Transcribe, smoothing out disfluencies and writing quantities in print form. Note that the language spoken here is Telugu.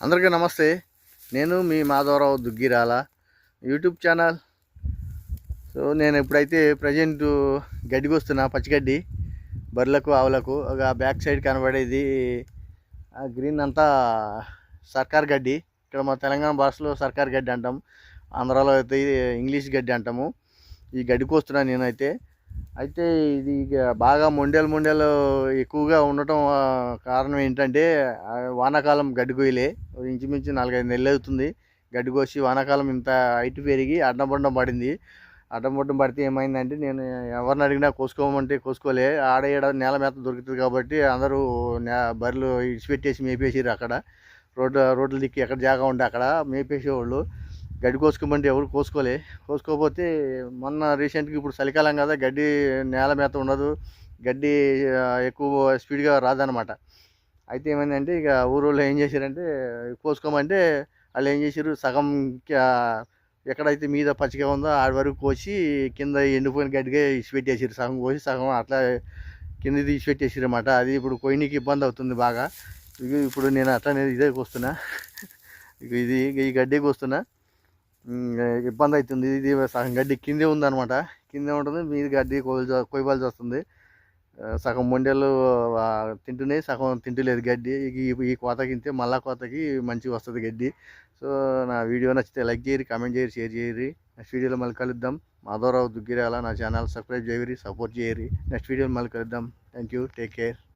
అందరికీ నమస్తే. నేను మీ Madhavarao Duggirala YouTube channel. So నేను ఇప్పుడైతే ప్రజెంట్ గడ్డికి వస్తున్నా, పచ్చిగడ్డి బర్రెలకు ఆవులకు. ఒక బ్యాక్ సైడ్ కనబడేది ఆ గ్రీన్ అంతా సర్కార్ గడ్డి. ఇక్కడ మా తెలంగాణ భాషలో సర్కార్ గడ్డి అంటాం, ఆంధ్రాలో అయితే ఇంగ్లీష్ గడ్డి అంటాము. ఈ గడ్డికి వస్తున్నాను నేనైతే. అయితే ఇది బాగా మొండెలు ఎక్కువగా ఉండటం కారణం ఏంటంటే వానాకాలం గడ్డి కొయ్యలే. ఇంచుమించు 4-5 నెలలు అవుతుంది గడ్డి కోసి. వానాకాలం ఇంత హైట్ పెరిగి అడ్డంబొడ్డం పడింది. అడ్డంబొడ్డం పడితే ఏమైందంటే, నేను ఎవరిని అడిగినా కోసుకోమంటే కోసుకోలే. ఆడ నేల మేత దొరుకుతుంది కాబట్టి అందరూ బర్రెలు ఇడిచిపెట్టేసి మేపేసారు. అక్కడ రోడ్ల దిక్కి ఎక్కడ జాగా ఉంటే అక్కడ మేపేసేవాళ్ళు. గడ్డి కోసుకోమంటే ఎవరు కోసుకోపోతే మొన్న రీసెంట్గా ఇప్పుడు చలికాలం కదా, గడ్డి నేల మేత ఉండదు, గడ్డి ఎక్కువ స్పీడ్గా రాదనమాట. అయితే ఏమైందంటే, ఇక ఊరోళ్ళు ఏం చేశారంటే, కోసుకోమంటే వాళ్ళు ఏం చేశారు, సగం ఎక్కడైతే మీద పచ్చిగా ఉందో ఆడి వరకు కోసి కింద ఎండిపోయిన గడ్డిగా ఇచ్చిపెట్టేసారు. సగం కోసి సగం అట్లా కింద తీసిపెట్టేసారు అన్నమాట. అది ఇప్పుడు కొయ్యనికి ఇబ్బంది అవుతుంది బాగా. ఇప్పుడు నేను అట్లా ఇదే కోస్తున్నా. ఇది ఈ గడ్డికి వస్తున్నా, ఇబ్బంది అవుతుంది. ఇది సగం గడ్డి కిందే ఉందన్నమాట, కిందే ఉంటుంది, మీద గడ్డి కొయ్యవలసి వస్తుంది. సగం మొండెలు తింటున్నాయి, సగం తింటలేదు గడ్డి. ఈ కోతకి ఇంతే, మళ్ళా కోతకి మంచిగా వస్తుంది గడ్డి. సో నా వీడియో నచ్చితే లైక్ చేయరి, కామెంట్ చేయరి, షేర్ చేయరి. నెక్స్ట్ వీడియోలో మళ్ళీ కలుద్దాం. మాధవరావు దుగ్గిరాల నా ఛానల్ సబ్స్క్రైబ్ చేయరి, సపోర్ట్ చేయరి. నెక్స్ట్ వీడియోలో మళ్ళీ కలుద్దాం. Thank you, take care.